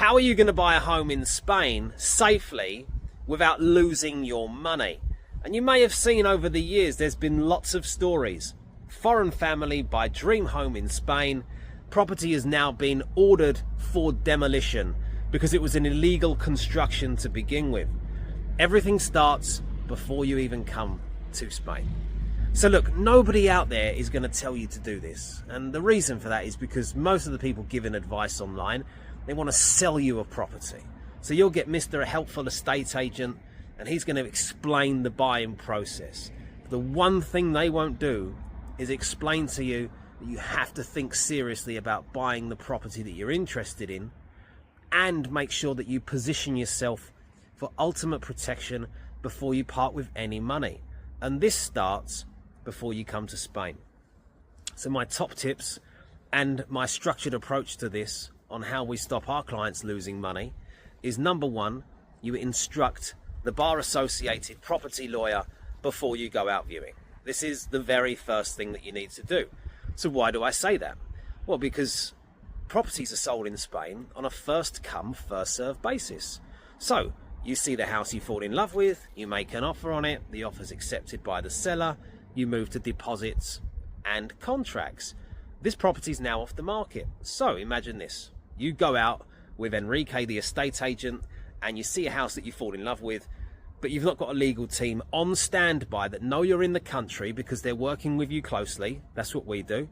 How are you going to buy a home in Spain safely without losing your money? And you may have seen over the years, there's been lots of stories. Foreign family buy dream home in Spain. Property has now been ordered for demolition because it was an illegal construction to begin with. Everything starts before you even come to Spain. So look, nobody out there is going to tell you to do this. And the reason for that is because most of the people giving advice online, they want to sell you a property. So you'll get Mr. Helpful Estate Agent, and he's going to explain the buying process. The one thing they won't do is explain to you that you have to think seriously about buying the property that you're interested in, and make sure that you position yourself for ultimate protection before you part with any money. And this starts before you come to Spain. So my top tips and my structured approach to this on how we stop our clients losing money is: number one, you instruct the bar associated property lawyer before you go out viewing. This is the very first thing that you need to do. So why do I say that? Well, because properties are sold in Spain on a first come, first served basis. So you see the house you fall in love with, you make an offer on it, the offer's accepted by the seller, you move to deposits and contracts. This property's now off the market. So imagine this: you go out with Enrique, the estate agent, and you see a house that you fall in love with, but you've not got a legal team on standby that know you're in the country because they're working with you closely. That's what we do.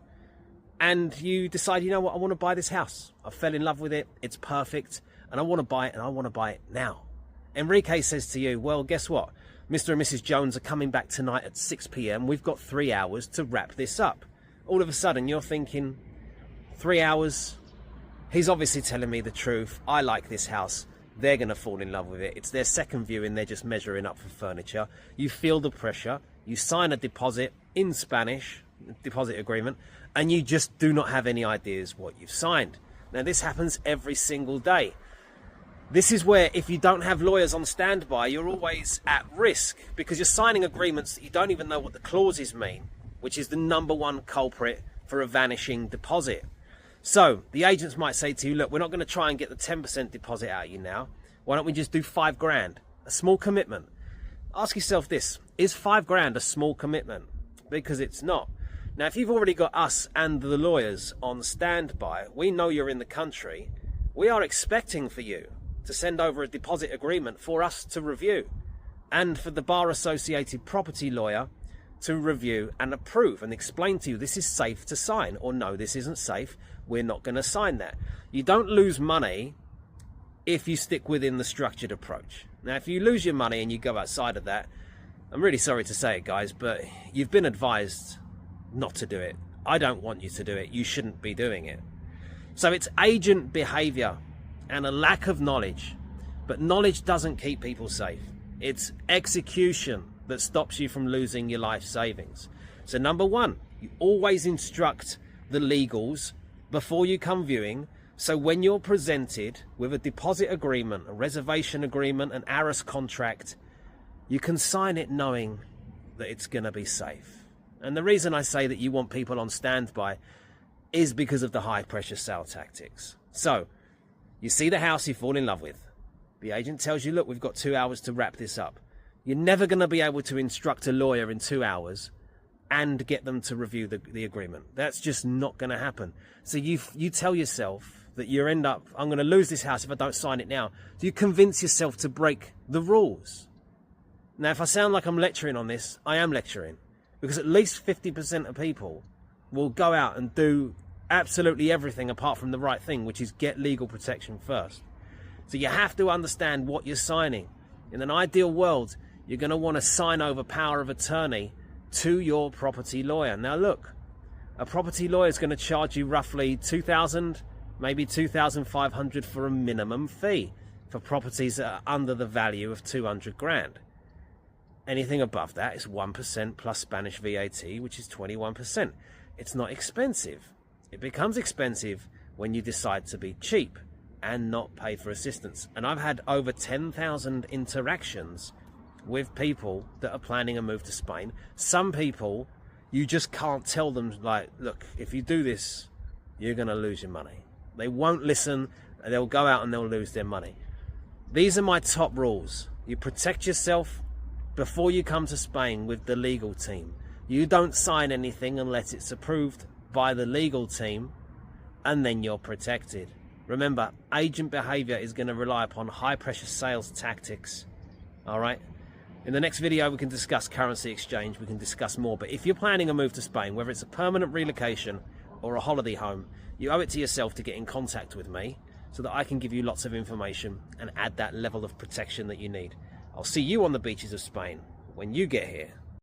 And you decide, you know what, I want to buy this house. I fell in love with it, it's perfect, and I want to buy it, and I want to buy it now. Enrique says to you, well, guess what? Mr. and Mrs. Jones are coming back tonight at 6 p.m. We've got 3 hours to wrap this up. All of a sudden, you're thinking, 3 hours? He's obviously telling me the truth. I like this house. They're going to fall in love with it. It's their second viewing. They're just measuring up for furniture. You feel the pressure. You sign a deposit in Spanish, deposit agreement, and you just do not have any ideas what you've signed. Now, this happens every single day. This is where, if you don't have lawyers on standby, you're always at risk because you're signing agreements that you don't even know what the clauses mean, which is the number one culprit for a vanishing deposit. So the agents might say to you, look, we're not going to try and get the 10% deposit out of you now. Why don't we just do 5 grand? A small commitment. Ask yourself this: is 5 grand a small commitment? Because it's not. Now, if you've already got us and the lawyers on standby, we know you're in the country, we are expecting for you to send over a deposit agreement for us to review, and for the bar associated property lawyer to review and approve and explain to you this is safe to sign, or no, this isn't safe, we're not going to sign that. You don't lose money if you stick within the structured approach. Now, if you lose your money and you go outside of that, I'm really sorry to say it, guys, but you've been advised not to do it. I don't want you to do it. You shouldn't be doing it. So it's agent behavior and a lack of knowledge. But knowledge doesn't keep people safe. It's execution that stops you from losing your life savings. So number one, you always instruct the legals before you come viewing. So when you're presented with a deposit agreement, a reservation agreement, an ARIS contract, you can sign it knowing that it's going to be safe. And the reason I say that you want people on standby is because of the high pressure sale tactics. So you see the house you fall in love with. The agent tells you, look, we've got 2 hours to wrap this up. You're never going to be able to instruct a lawyer in 2 hours and get them to review the agreement. That's just not going to happen. So you tell yourself that you end up, I'm going to lose this house if I don't sign it now. So you convince yourself to break the rules. Now, if I sound like I'm lecturing on this, I am lecturing. Because at least 50% of people will go out and do absolutely everything apart from the right thing, which is get legal protection first. So you have to understand what you're signing. In an ideal world, you're going to want to sign over power of attorney to your property lawyer. Now look, a property lawyer is going to charge you roughly $2,000, maybe $2,500 for a minimum fee for properties that are under the value of 200 grand. Anything above that is 1% plus Spanish VAT, which is 21%. It's not expensive. It becomes expensive when you decide to be cheap and not pay for assistance. And I've had over 10,000 interactions with people that are planning a move to Spain. Some people, you just can't tell them, like, look, if you do this, you're going to lose your money. They won't listen. they'll go out and they'll lose their money. These are my top rules. You protect yourself before you come to Spain with the legal team. You don't sign anything unless it's approved by the legal team, and then you're protected. Remember, agent behavior is going to rely upon high pressure sales tactics. All right. In the next video, we can discuss currency exchange. We can discuss more. But if you're planning a move to Spain, whether it's a permanent relocation or a holiday home, you owe it to yourself to get in contact with me so that I can give you lots of information and add that level of protection that you need. I'll see you on the beaches of Spain when you get here.